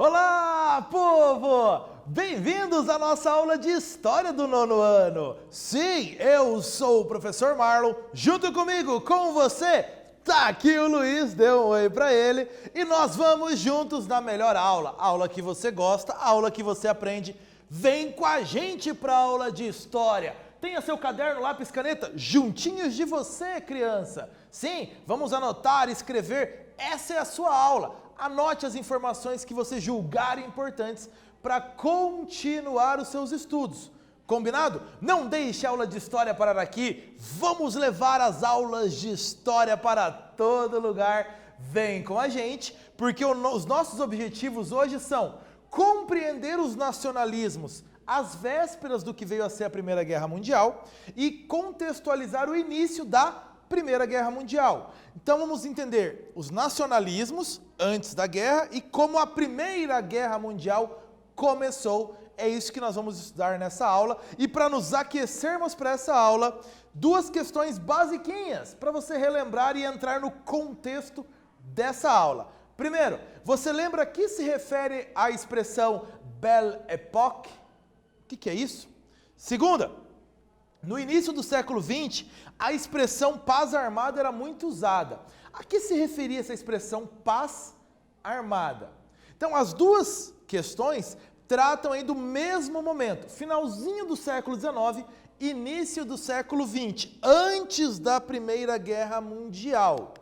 Olá, povo! Bem-vindos à nossa aula de História do nono ano. Sim, eu sou o professor Marlon, junto comigo, com você, tá aqui o Luiz, dê um oi pra ele, e nós vamos juntos na melhor aula, aula que você gosta, aula que você aprende. Vem com a gente pra aula de História. Tenha seu caderno, lápis, caneta juntinhos de você, criança. Sim, vamos anotar, escrever, essa é a sua aula. Anote as informações que você julgar importantes para continuar os seus estudos. Combinado? Não deixe a aula de História parar aqui. Vamos levar as aulas de História para todo lugar. Vem com a gente, porque os nossos objetivos hoje são compreender os nacionalismos às vésperas do que veio a ser a Primeira Guerra Mundial e contextualizar o início da Primeira Guerra Mundial. Então vamos entender os nacionalismos antes da guerra e como a Primeira Guerra Mundial começou. É isso que nós vamos estudar nessa aula. E para nos aquecermos para essa aula, duas questões basiquinhas para você relembrar e entrar no contexto dessa aula. Primeiro, você lembra a que se refere a expressão Belle Époque? O que é isso? Segunda, no início do século XX, a expressão paz armada era muito usada. A que se referia essa expressão paz armada? Então, as duas questões tratam aí do mesmo momento, finalzinho do século XIX, início do século XX, antes da Primeira Guerra Mundial.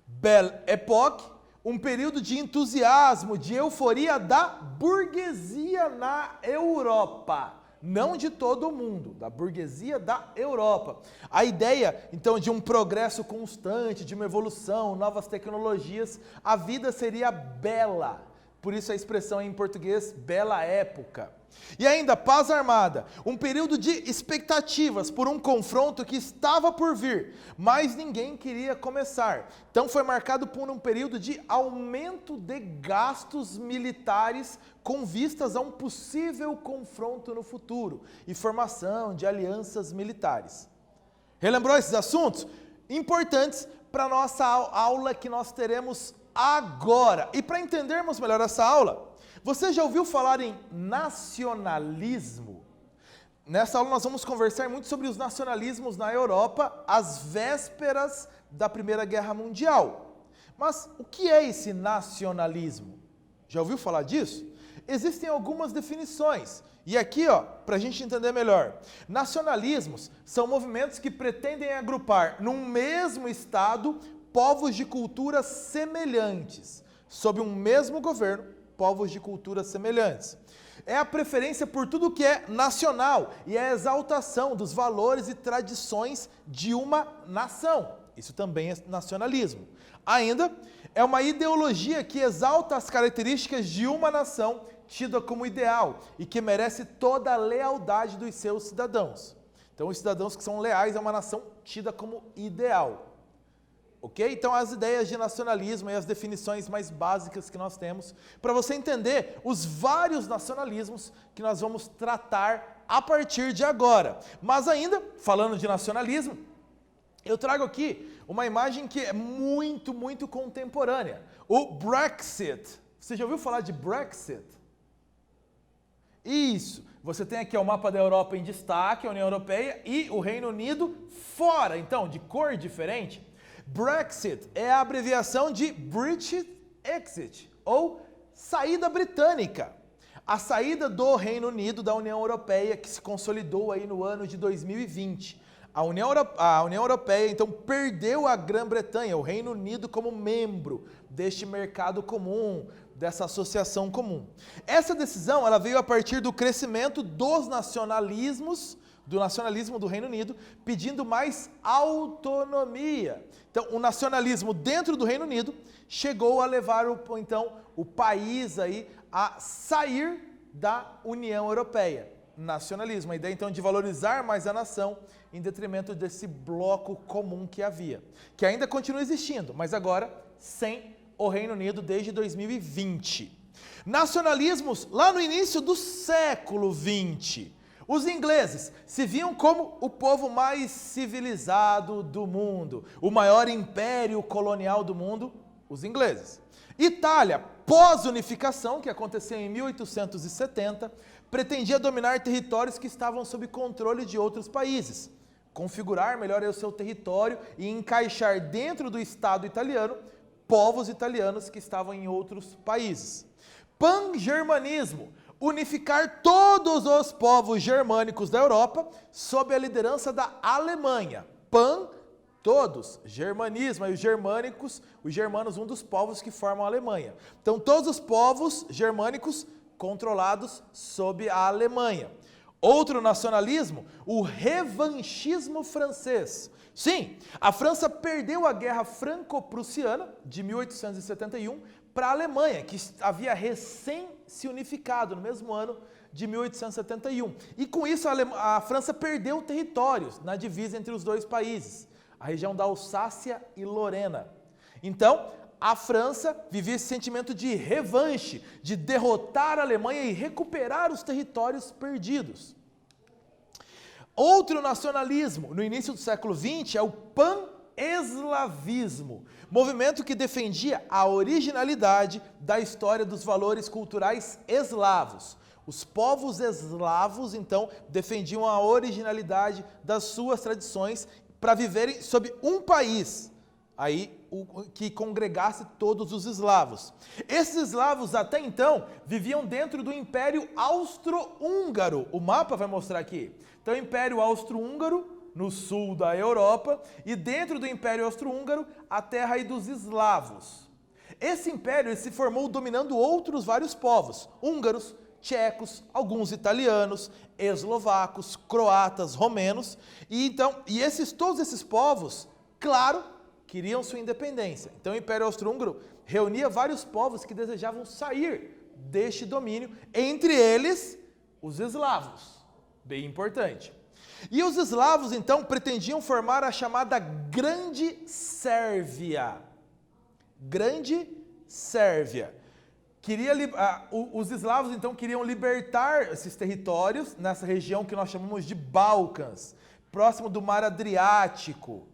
Belle Époque, um período de entusiasmo, de euforia da burguesia na Europa. Não de todo o mundo, da burguesia da Europa. A ideia, então, de um progresso constante, de uma evolução, novas tecnologias, a vida seria bela. Por isso a expressão em português, bela época. E ainda, paz armada, um período de expectativas por um confronto que estava por vir, mas ninguém queria começar. Então foi marcado por um período de aumento de gastos militares com vistas a um possível confronto no futuro e formação de alianças militares. Relembrou esses assuntos? Importantes para a nossa aula que nós teremos agora. E para entendermos melhor essa aula, você já ouviu falar em nacionalismo? Nessa aula nós vamos conversar muito sobre os nacionalismos na Europa às vésperas da Primeira Guerra Mundial. Mas o que é esse nacionalismo? Já ouviu falar disso? Existem algumas definições. E aqui, para a gente entender melhor, nacionalismos são movimentos que pretendem agrupar num mesmo estado povos de culturas semelhantes, sob um mesmo governo, povos de culturas semelhantes. É a preferência por tudo que é nacional e a exaltação dos valores e tradições de uma nação. Isso também é nacionalismo. Ainda, é uma ideologia que exalta as características de uma nação tida como ideal e que merece toda a lealdade dos seus cidadãos. Então, os cidadãos que são leais a uma nação tida como ideal. Ok? Então, as ideias de nacionalismo e as definições mais básicas que nós temos, para você entender os vários nacionalismos que nós vamos tratar a partir de agora. Mas ainda, falando de nacionalismo, eu trago aqui uma imagem que é muito, muito contemporânea. O Brexit. Você já ouviu falar de Brexit? Isso. Você tem aqui o mapa da Europa em destaque, a União Europeia, e o Reino Unido fora, então, de cor diferente. Brexit é a abreviação de British Exit, ou saída britânica. A saída do Reino Unido da União Europeia, que se consolidou aí no ano de 2020. A União Europeia, então, perdeu a Grã-Bretanha, o Reino Unido, como membro deste mercado comum, dessa associação comum. Essa decisão ela veio a partir do crescimento dos nacionalismos, do nacionalismo do Reino Unido, pedindo mais autonomia. Então, o nacionalismo dentro do Reino Unido chegou a levar o país aí a sair da União Europeia. Nacionalismo, a ideia então de valorizar mais a nação em detrimento desse bloco comum que havia, que ainda continua existindo, mas agora sem o Reino Unido desde 2020. Nacionalismos lá no início do século XX. Os ingleses se viam como o povo mais civilizado do mundo, o maior império colonial do mundo, Os ingleses. Itália, pós-unificação, que aconteceu em 1870, pretendia dominar territórios que estavam sob controle de outros países, configurar melhor o seu território e encaixar dentro do Estado italiano povos italianos que estavam em outros países. Pan-germanismo, unificar todos os povos germânicos da Europa sob a liderança da Alemanha. Pan, todos, germanismo, e os germanos, um dos povos que formam a Alemanha. Então, todos os povos germânicos controlados sob a Alemanha. Outro nacionalismo, o revanchismo francês. Sim, a França perdeu a Guerra Franco-Prussiana de 1871 para a Alemanha, que havia recém se unificado no mesmo ano de 1871. E com isso a França perdeu territórios na divisa entre os dois países, a região da Alsácia e Lorena. Então, a França vivia esse sentimento de revanche, de derrotar a Alemanha e recuperar os territórios perdidos. Outro nacionalismo, no início do século XX, é o pan-eslavismo, movimento que defendia a originalidade da história dos valores culturais eslavos. Os povos eslavos, então, defendiam a originalidade das suas tradições para viverem sob um país, que congregasse todos os eslavos. Esses eslavos, até então, viviam dentro do Império Austro-Húngaro. O mapa vai mostrar aqui. Então, o Império Austro-Húngaro, no sul da Europa, e dentro do Império Austro-Húngaro, a terra aí dos eslavos. Esse império se formou dominando outros vários povos, húngaros, tchecos, alguns italianos, eslovacos, croatas, romenos, e todos esses povos, claro, queriam sua independência. Então o Império Austro-Húngaro reunia vários povos que desejavam sair deste domínio, entre eles os eslavos, bem importante. E os eslavos então pretendiam formar a chamada Grande Sérvia. Grande Sérvia. Os eslavos então queriam libertar esses territórios nessa região que nós chamamos de Balcãs, próximo do Mar Adriático.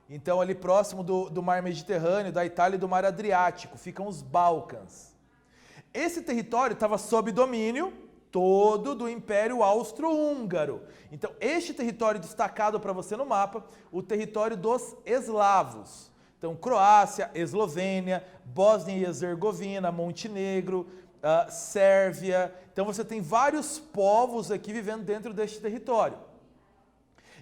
Então ali próximo do Mar Mediterrâneo, da Itália e do Mar Adriático, ficam os Balcãs. Esse território estava sob domínio todo do Império Austro-Húngaro. Então este território destacado para você no mapa, o território dos eslavos. Então, Croácia, Eslovênia, Bósnia e Herzegovina, Montenegro, Sérvia. Então, você tem vários povos aqui vivendo dentro deste território.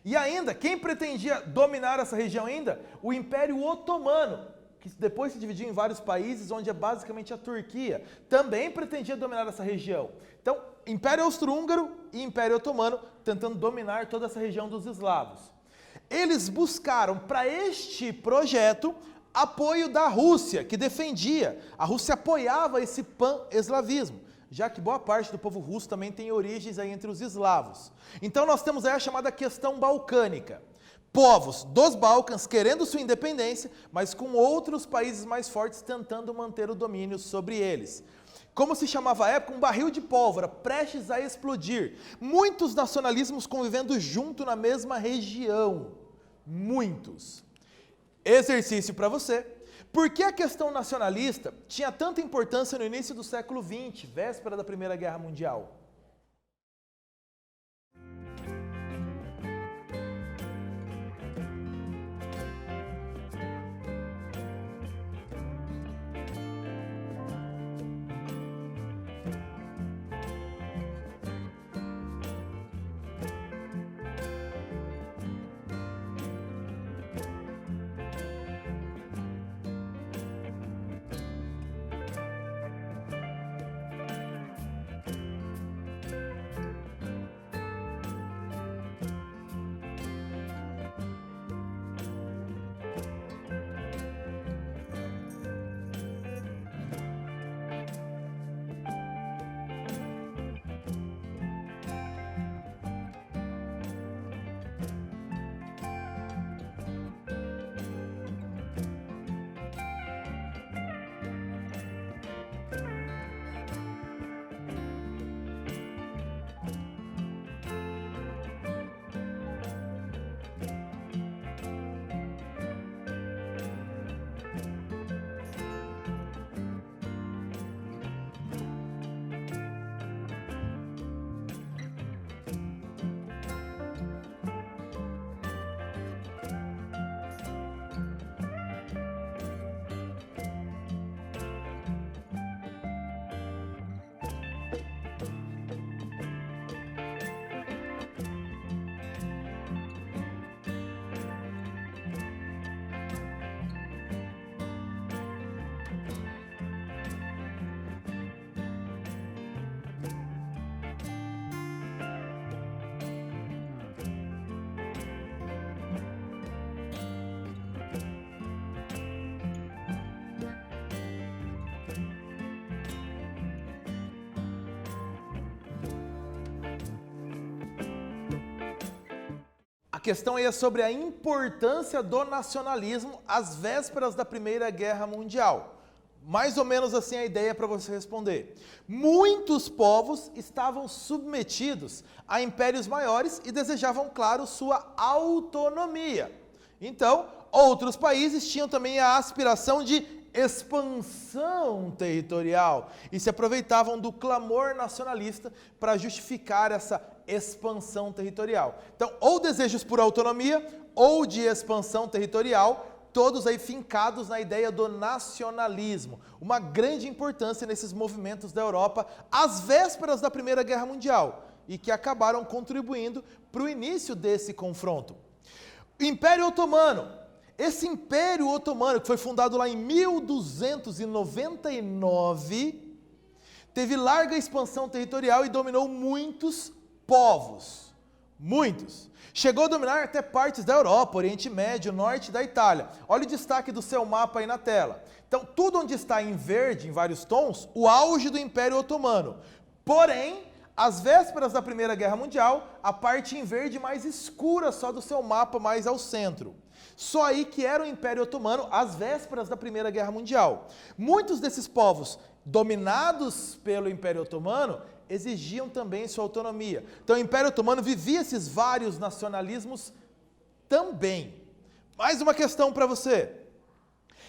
E ainda, quem pretendia dominar essa região ainda? O Império Otomano, que depois se dividiu em vários países, onde é basicamente a Turquia, também pretendia dominar essa região. Então, Império Austro-Húngaro e Império Otomano tentando dominar toda essa região dos eslavos. Eles buscaram para este projeto apoio da Rússia, que defendia. A Rússia apoiava esse pan-eslavismo, já que boa parte do povo russo também tem origens aí entre os eslavos. Então nós temos aí a chamada questão balcânica. Povos dos Balcãs querendo sua independência, mas com outros países mais fortes tentando manter o domínio sobre eles. Como se chamava a época, um barril de pólvora, prestes a explodir. Muitos nacionalismos convivendo junto na mesma região. Muitos. Exercício para você. Por que a questão nacionalista tinha tanta importância no início do século XX, véspera da Primeira Guerra Mundial? questão aí é sobre a importância do nacionalismo às vésperas da Primeira Guerra Mundial. Mais ou menos assim a ideia para você responder. Muitos povos estavam submetidos a impérios maiores e desejavam, claro, sua autonomia. Então, outros países tinham também a aspiração de expansão territorial e se aproveitavam do clamor nacionalista para justificar essa expansão territorial. Então, ou desejos por autonomia ou de expansão territorial, todos aí fincados na ideia do nacionalismo. Uma grande importância nesses movimentos da Europa às vésperas da Primeira Guerra Mundial e que acabaram contribuindo para o início desse confronto. Império Otomano. Esse Império Otomano, que foi fundado lá em 1299, teve larga expansão territorial e dominou muitos povos. Muitos. Chegou a dominar até partes da Europa, Oriente Médio, norte da Itália. Olha o destaque do seu mapa aí na tela. Então, tudo onde está em verde, em vários tons, o auge do Império Otomano. Porém, às vésperas da Primeira Guerra Mundial, a parte em verde mais escura só do seu mapa, mais ao centro. Só aí que era o Império Otomano às vésperas da Primeira Guerra Mundial. Muitos desses povos dominados pelo Império Otomano exigiam também sua autonomia. Então o Império Otomano vivia esses vários nacionalismos também. Mais uma questão para você.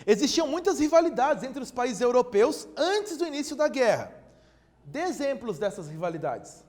Existiam muitas rivalidades entre os países europeus antes do início da guerra. Dê exemplos dessas rivalidades.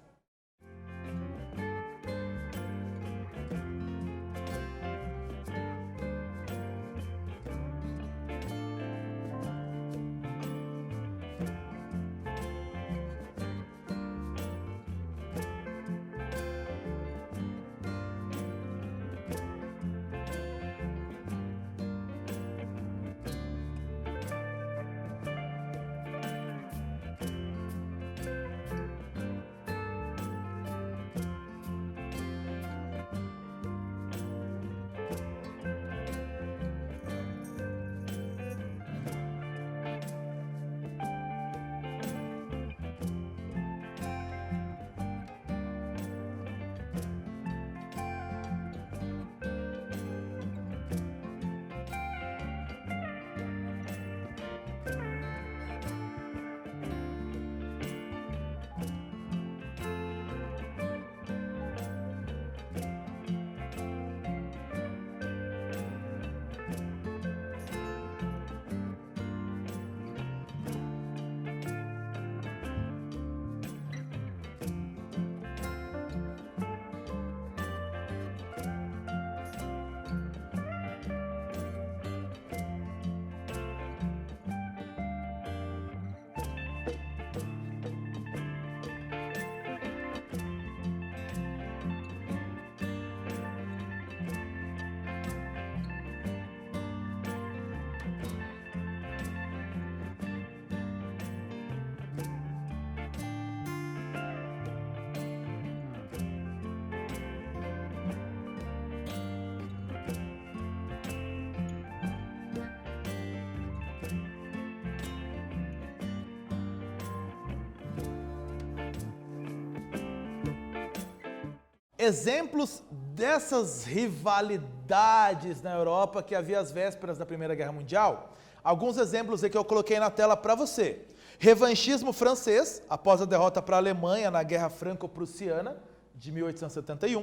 Exemplos dessas rivalidades na Europa que havia às vésperas da Primeira Guerra Mundial, alguns exemplos aí que eu coloquei na tela para você. Revanchismo francês, após a derrota para a Alemanha na Guerra Franco-Prussiana, de 1871.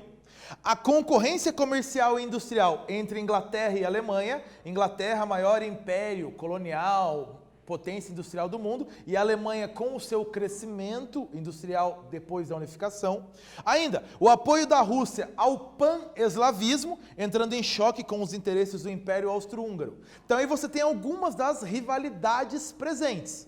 A concorrência comercial e industrial entre Inglaterra e Alemanha. Inglaterra, maior império colonial, potência industrial do mundo, e a Alemanha com o seu crescimento industrial depois da unificação. Ainda, o apoio da Rússia ao pan-eslavismo, entrando em choque com os interesses do Império Austro-Húngaro. Então aí você tem algumas das rivalidades presentes.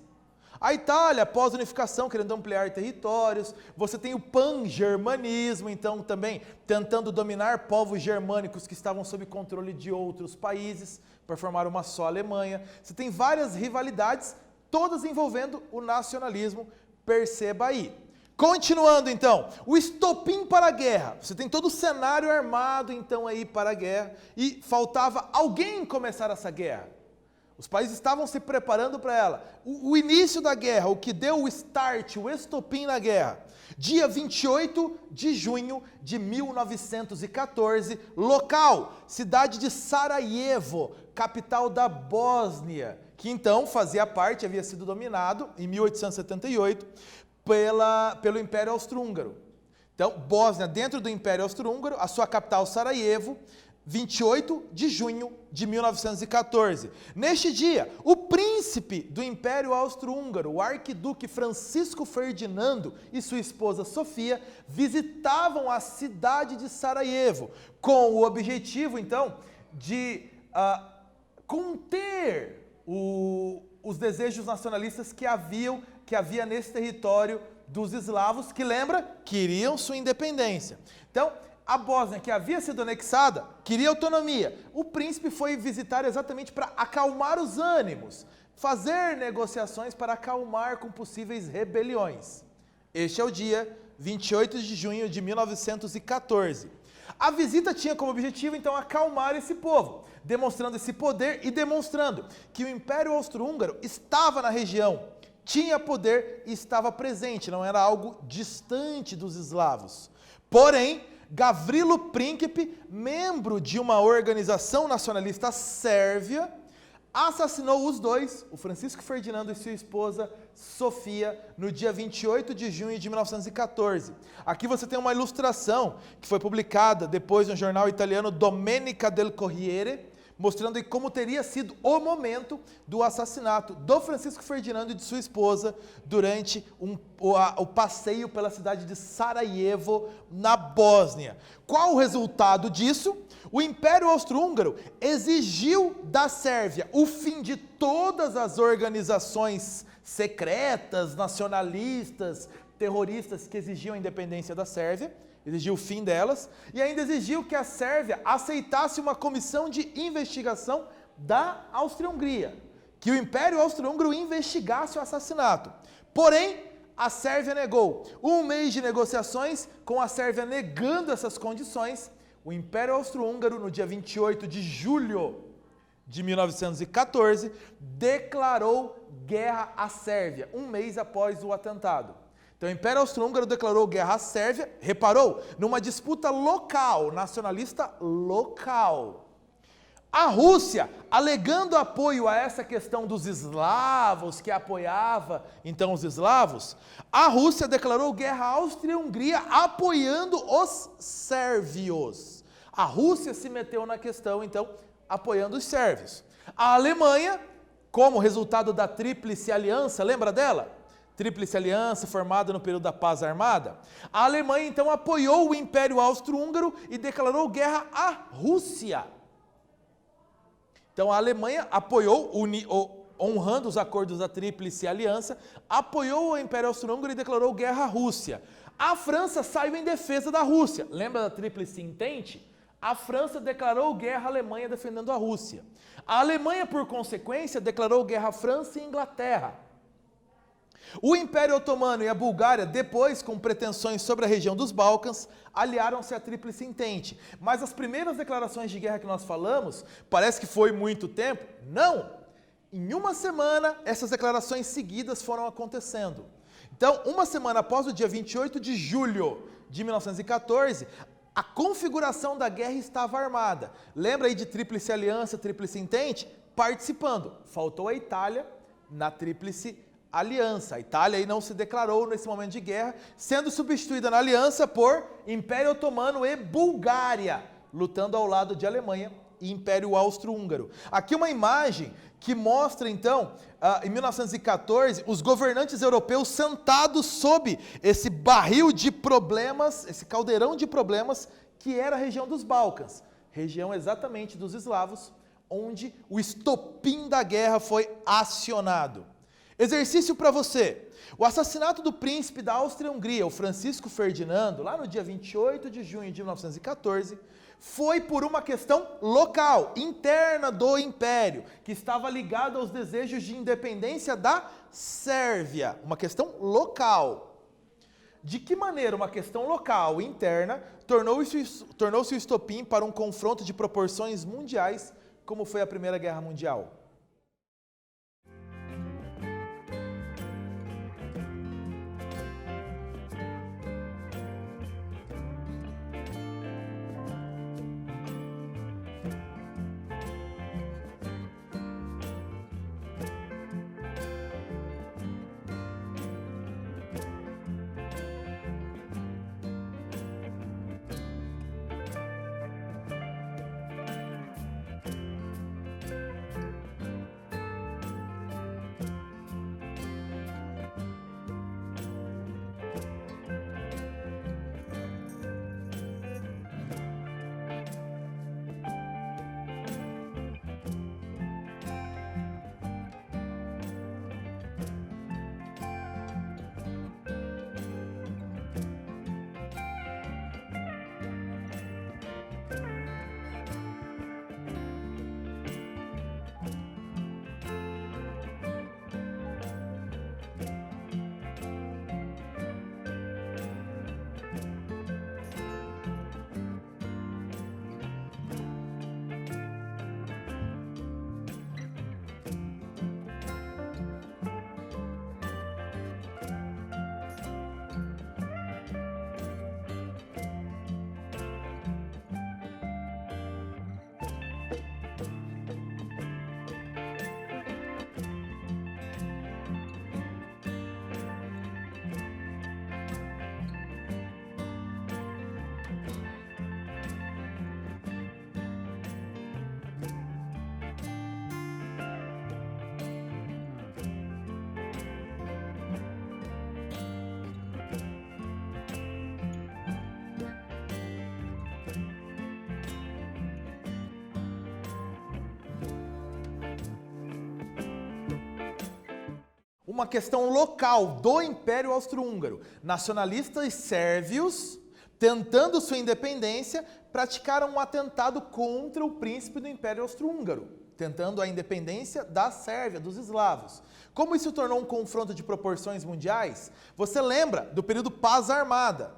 A Itália, após a unificação, querendo ampliar territórios. Você tem o pan-germanismo, então também tentando dominar povos germânicos que estavam sob controle de outros países, para formar uma só Alemanha. Você tem várias rivalidades, todas envolvendo o nacionalismo, perceba aí. Continuando então, o estopim para a guerra. Você tem todo o cenário armado então aí para a guerra, e faltava alguém começar essa guerra. Os países estavam se preparando para ela. O início da guerra, o que deu o start, o estopim na guerra, dia 28 de junho de 1914, local, cidade de Sarajevo, capital da Bósnia, que então fazia parte, havia sido dominado em 1878 pelo Império Austro-Húngaro. Então, Bósnia dentro do Império Austro-Húngaro, a sua capital Sarajevo, 28 de junho de 1914. Neste dia, o príncipe do Império Austro-Húngaro, o arquiduque Francisco Ferdinando e sua esposa Sofia, visitavam a cidade de Sarajevo, com o objetivo, então, de conter os desejos nacionalistas que havia nesse território dos eslavos, que lembra, queriam sua independência. Então, a Bósnia, que havia sido anexada, queria autonomia. O príncipe foi visitar exatamente para acalmar os ânimos, fazer negociações para acalmar com possíveis rebeliões. Este é o dia 28 de junho de 1914. A visita tinha como objetivo, então, acalmar esse povo, demonstrando esse poder e demonstrando que o Império Austro-Húngaro estava na região, tinha poder e estava presente, não era algo distante dos eslavos. Porém, Gavrilo Princip, membro de uma organização nacionalista sérvia, assassinou os dois, o Francisco Ferdinando e sua esposa Sofia, no dia 28 de junho de 1914. Aqui você tem uma ilustração que foi publicada depois no jornal italiano Domenica del Corriere, mostrando como teria sido o momento do assassinato do Francisco Ferdinando e de sua esposa durante o passeio pela cidade de Sarajevo, na Bósnia. Qual o resultado disso? O Império Austro-Húngaro exigiu da Sérvia o fim de todas as organizações secretas, nacionalistas, terroristas que exigiam a independência da Sérvia, exigiu o fim delas, e ainda exigiu que a Sérvia aceitasse uma comissão de investigação da Áustria-Hungria, que o Império Austro-Húngaro investigasse o assassinato. Porém, a Sérvia negou. Um mês de negociações, com a Sérvia negando essas condições, o Império Austro-Húngaro, no dia 28 de julho de 1914, declarou guerra à Sérvia, um mês após o atentado. Então, o Império Austro-Húngaro declarou guerra à Sérvia, reparou, numa disputa local, nacionalista local. A Rússia, alegando apoio a essa questão dos eslavos, que apoiava então os eslavos, a Rússia declarou guerra à Áustria-Hungria, apoiando os sérvios. A Rússia se meteu na questão, então, apoiando os sérvios. A Alemanha, como resultado da Tríplice Aliança, lembra dela? Tríplice Aliança, formada no período da Paz Armada. A Alemanha, então, apoiou o Império Austro-Húngaro e declarou guerra à Rússia. Então, a Alemanha apoiou, honrando os acordos da Tríplice Aliança, apoiou o Império Austro-Húngaro e declarou guerra à Rússia. A França saiu em defesa da Rússia. Lembra da Tríplice Entente? A França declarou guerra à Alemanha defendendo a Rússia. A Alemanha, por consequência, declarou guerra à França e Inglaterra. O Império Otomano e a Bulgária, depois, com pretensões sobre a região dos Balcãs, aliaram-se à Tríplice Entente. Mas as primeiras declarações de guerra que nós falamos, parece que foi muito tempo? Não! Em uma semana, essas declarações seguidas foram acontecendo. Então, uma semana após o dia 28 de julho de 1914, a configuração da guerra estava armada. Lembra aí de Tríplice Aliança, Tríplice Entente? Participando. Faltou a Itália na Tríplice Aliança. A Itália aí não se declarou nesse momento de guerra, sendo substituída na aliança por Império Otomano e Bulgária, lutando ao lado de Alemanha e Império Austro-Húngaro. Aqui uma imagem que mostra, então, em 1914, os governantes europeus sentados sob esse barril de problemas, esse caldeirão de problemas, que era a região dos Balcãs, região exatamente dos eslavos, onde o estopim da guerra foi acionado. Exercício para você. O assassinato do príncipe da Áustria-Hungria, o Francisco Ferdinando, lá no dia 28 de junho de 1914, foi por uma questão local, interna do Império, que estava ligada aos desejos de independência da Sérvia. Uma questão local. De que maneira uma questão local, interna, tornou-se o estopim para um confronto de proporções mundiais, como foi a Primeira Guerra Mundial? uma questão local do Império Austro-Húngaro. Nacionalistas sérvios, tentando sua independência, praticaram um atentado contra o príncipe do Império Austro-Húngaro, tentando a independência da Sérvia, dos eslavos. Como isso tornou um confronto de proporções mundiais? Você lembra do período paz armada?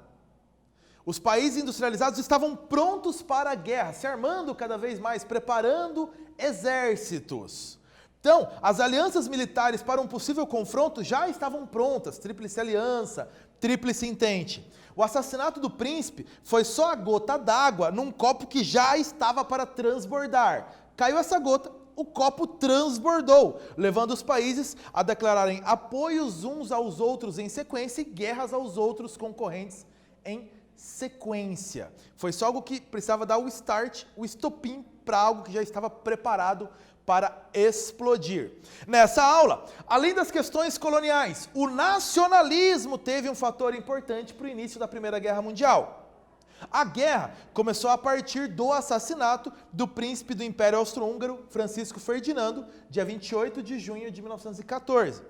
Os países industrializados estavam prontos para a guerra, se armando cada vez mais, preparando exércitos. Então, as alianças militares para um possível confronto já estavam prontas, Tríplice Aliança, Tríplice Entente. O assassinato do príncipe foi só a gota d'água num copo que já estava para transbordar. Caiu essa gota, o copo transbordou, levando os países a declararem apoios uns aos outros em sequência e guerras aos outros concorrentes em sequência. Foi só algo que precisava dar o start, o estopim para algo que já estava preparado para explodir. Nessa aula, além das questões coloniais, o nacionalismo teve um fator importante para o início da Primeira Guerra Mundial. A guerra começou a partir do assassinato do príncipe do Império Austro-Húngaro, Francisco Ferdinando, dia 28 de junho de 1914.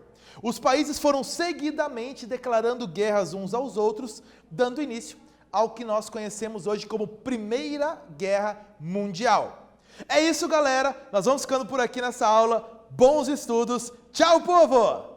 Os países foram seguidamente declarando guerras uns aos outros, dando início ao que nós conhecemos hoje como Primeira Guerra Mundial. É isso, galera. Nós vamos ficando por aqui nessa aula. Bons estudos. Tchau, povo!